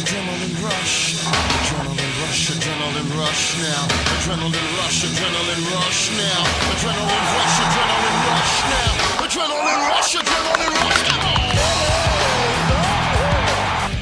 Adrenaline rush, adrenaline rush, adrenaline rush now. Adrenaline rush, adrenaline rush now. Adrenaline rush, adrenaline rush now. Adrenaline rush, adrenaline rush now.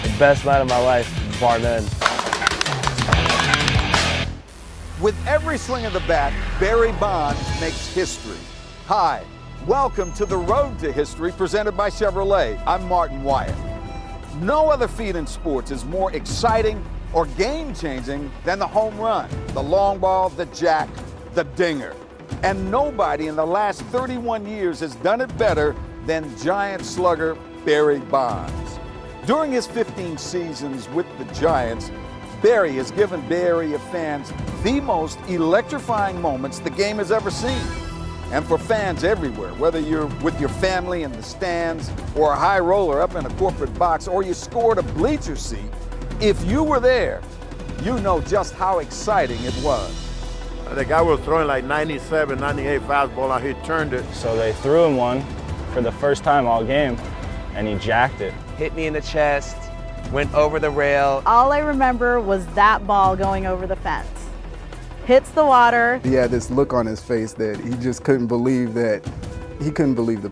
The best night of my life, bar none. With every swing of the bat, Barry Bonds makes history. Hi, welcome to the Road to History presented by Chevrolet. I'm Martin Wyatt. No other feat in sports is more exciting or game-changing than the home run, the long ball, the jack, the dinger. And nobody in the last 31 years has done it better than Giant slugger Barry Bonds. During his 15 seasons with the Giants, Barry has given Bay Area fans the most electrifying moments the game has ever seen. And for fans everywhere, whether you're with your family in the stands or a high roller up in a corporate box or you scored a bleacher seat, if you were there, you know just how exciting it was. The guy was throwing like 97, 98 fastball and he turned it. So they threw him one for the first time all game, and he jacked it. Hit me in the chest, went over the rail. All I remember was that ball going over the fence. Hits the water. He had this look on his face that he just couldn't believe the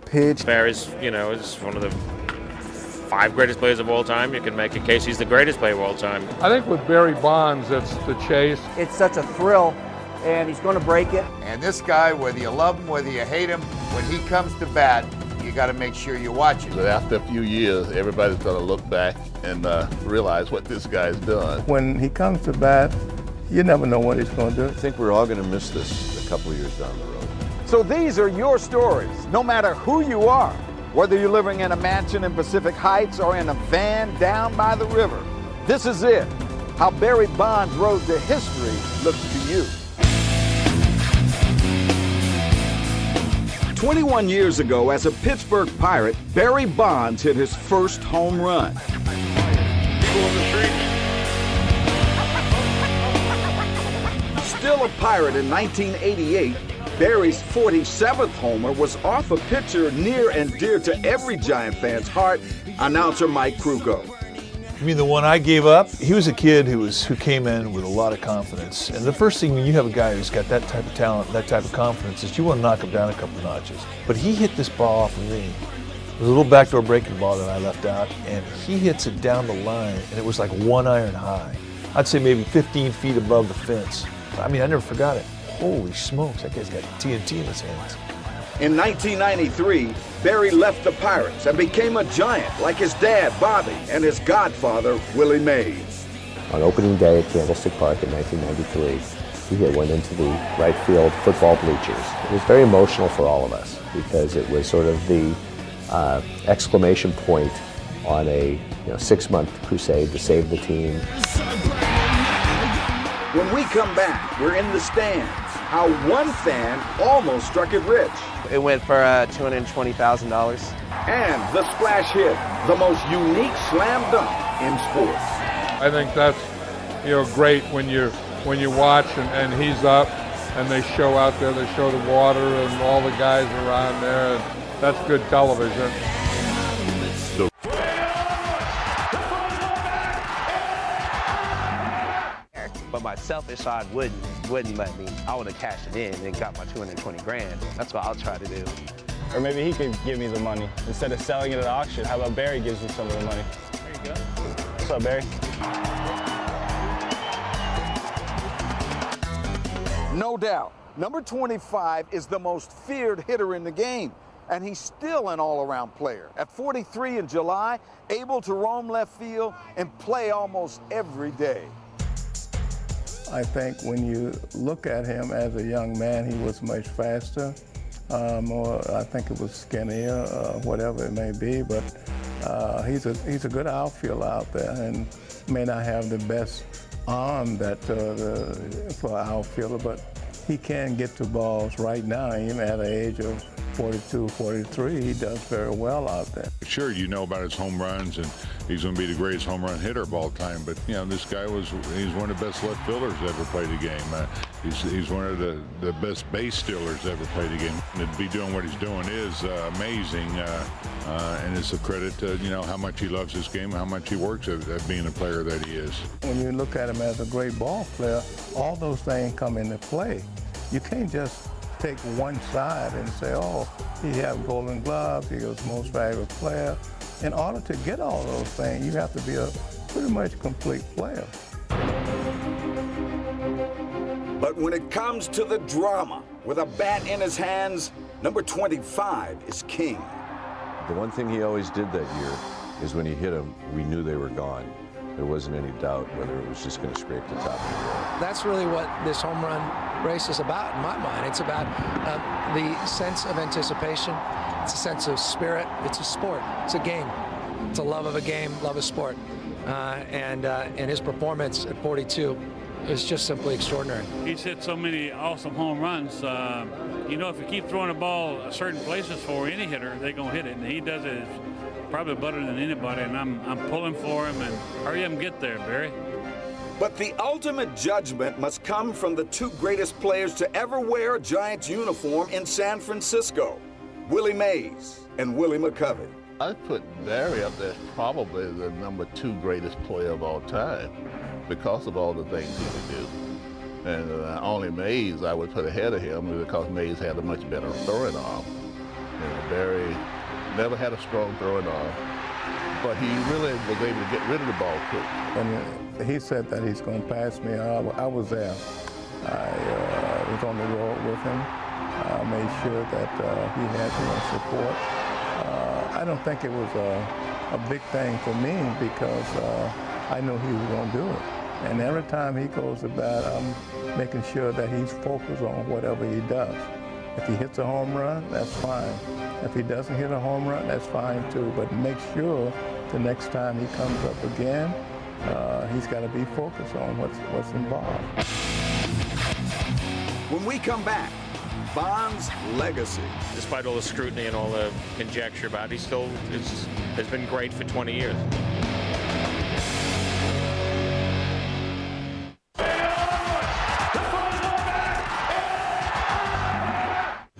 pitch. Barry's, is one of the 5 greatest players of all time. You can make a case he's the greatest player of all time. I think with Barry Bonds, it's the chase. It's such a thrill, and he's going to break it. And this guy, whether you love him, whether you hate him, when he comes to bat, you got to make sure you watch it. But after a few years, everybody's going to look back and realize what this guy's done. When he comes to bat, you never know what he's going to do. I think we're all going to miss this a couple of years down the road. So these are your stories, no matter who you are, whether you're living in a mansion in Pacific Heights or in a van down by the river. This is it, how Barry Bonds' road to history looks to you. 21 years ago, as a Pittsburgh Pirate, Barry Bonds hit his first home run. Still a Pirate in 1988, Barry's 47th homer was off a pitcher near and dear to every Giant fan's heart, announcer Mike Krukow. I mean, the one I gave up, he was a kid who came in with a lot of confidence. And the first thing when you have a guy who's got that type of talent, that type of confidence, is you want to knock him down a couple of notches. But he hit this ball off of me. It was a little backdoor breaking ball that I left out, and he hits it down the line, and it was like 1 iron high. I'd say maybe 15 feet above the fence. I mean, I never forgot it. Holy smokes, that guy's got TNT in his hands. In 1993, Barry left the Pirates and became a Giant like his dad, Bobby, and his godfather, Willie Mays. On opening day at Candlestick Park in 1993, he went into the right field football bleachers. It was very emotional for all of us because it was sort of the exclamation point on a 6-month crusade to save the team. When we come back, we're in the stands. How one fan almost struck it rich. It went for $220,000. And the splash hit, the most unique slam dunk in sports. I think that's great when you watch and he's up and they show out there, they show the water and all the guys around there. And that's good television. But my selfish side wouldn't let me. I would have cashed it in and got my 220 grand. That's what I'll try to do. Or maybe he could give me the money. Instead of selling it at auction, how about Barry gives me some of the money? There you go. What's up, Barry? No doubt, number 25 is the most feared hitter in the game, and he's still an all-around player. At 43 in July, able to roam left field and play almost every day. I think when you look at him as a young man, he was much faster. Or I think it was skinnier, whatever it may be. But he's a good outfielder out there, and may not have the best arm that for an outfielder, but he can get to balls right now. Even at the age of 42, 43, he does very well out there. Sure, about his home runs, and he's going to be the greatest home run hitter of all time. But, you know, this guy he's one of the best left fielders that ever played the game. He's one of the best base stealers ever played the game. And to be doing what he's doing is amazing. And it's a credit to, you know, how much he loves this game, how much he works at being the player that he is. When you look at him as a great ball player, all those things come into play. You can't just take one side and say, oh, he has Golden Gloves, he was most valuable player. In order to get all those things, you have to be a pretty much complete player. But when it comes to the drama, with a bat in his hands, number 25 is king. The one thing he always did that year is when he hit them, we knew they were gone. There wasn't any doubt whether it was just going to scrape the top of the wall. That's really what this home run race is about in my mind. It's about the sense of anticipation. It's a sense of spirit. It's a sport. It's a game. It's a love of a game, love of sport. And his performance at 42 is just simply extraordinary. He's hit so many awesome home runs. You know, if you keep throwing the ball certain places for any hitter, they're going to hit it. And he does it probably better than anybody. And I'm pulling for him. And hurry up and get there, Barry. But the ultimate judgment must come from the two greatest players to ever wear a Giants uniform in San Francisco, Willie Mays and Willie McCovey. I'd put Barry up there as probably the number 2 greatest player of all time because of all the things he could do. And only Mays I would put ahead of him because Mays had a much better throwing arm. And Barry never had a strong throwing arm, but he really was able to get rid of the ball quick. When he said that he's going to pass me, I was there. I was on the road with him. I made sure that he had my support. I don't think it was a big thing for me because I knew he was going to do it. And every time he goes to bat, I'm making sure that he's focused on whatever he does. If he hits a home run, that's fine. If he doesn't hit a home run, that's fine too. But make sure the next time he comes up again, he's got to be focused on what's involved. When we come back, Bonds' legacy. Despite all the scrutiny and all the conjecture about it, he still has been great for 20 years.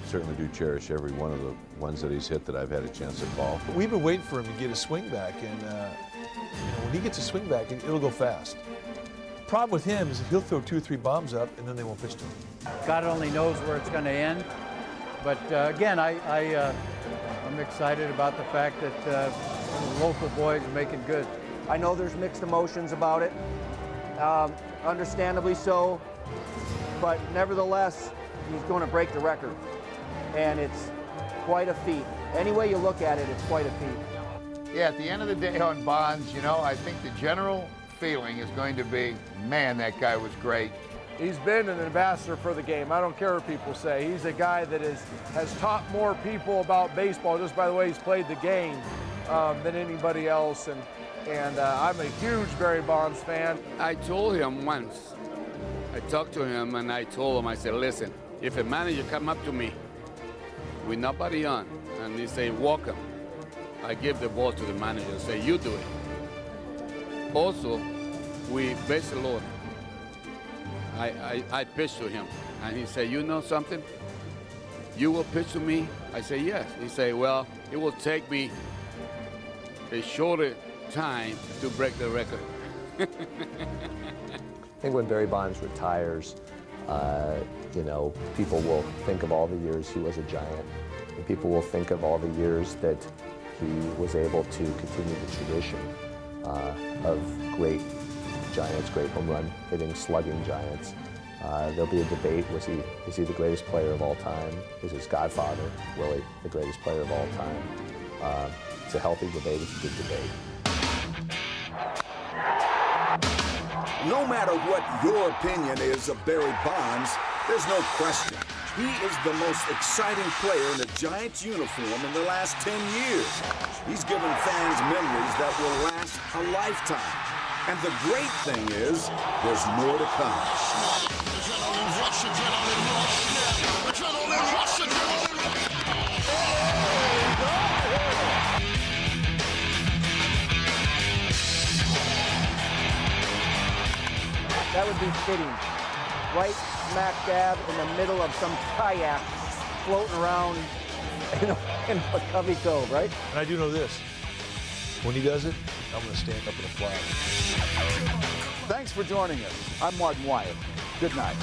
Certainly do cherish every one of the ones that he's hit that I've had a chance to ball for. We've been waiting for him to get a swing back, and when he gets a swing back, it'll go fast. Problem with him is he'll throw 2 or 3 bombs up, and then they won't pitch to him. God only knows where it's going to end. But again, I'm excited about the fact that the local boys are making good. I know there's mixed emotions about it, understandably so, but nevertheless, he's going to break the record. And it's quite a feat. Any way you look at it, it's quite a feat. Yeah, at the end of the day on Bonds, you know, I think the general feeling is going to be, man, that guy was great. He's been an ambassador for the game. I don't care what people say. He's a guy that has taught more people about baseball just by the way he's played the game than anybody else. And I'm a huge Barry Bonds fan. I told him once, I talked to him and I told him, I said, listen, if a manager come up to me with nobody on and he say, walk him, I give the ball to the manager and say, you do it. Also, we base load. I pitched to him, and he said, you know something? You will pitch to me? I say, yes. He said, well, it will take me a shorter time to break the record. I think when Barry Bonds retires, you know, people will think of all the years he was a Giant, and people will think of all the years that he was able to continue the tradition of great Giants, great home run hitting, slugging Giants. There'll be a debate, is he the greatest player of all time? Is his godfather, Willie, the greatest player of all time? It's a healthy debate, it's a good debate. No matter what your opinion is of Barry Bonds, there's no question. He is the most exciting player in a Giants uniform in the last 10 years. He's given fans memories that will last a lifetime. And the great thing is, there's more to come. Adrenaline rush, adrenaline rush now. Adrenaline rush, adrenaline rush. That would be fitting. Right smack dab in the middle of some kayak floating around in a Covey Cove, right? And I do know this. When he does it, I'm going to stand up and applaud. Thanks for joining us. I'm Martin Wyatt. Good night.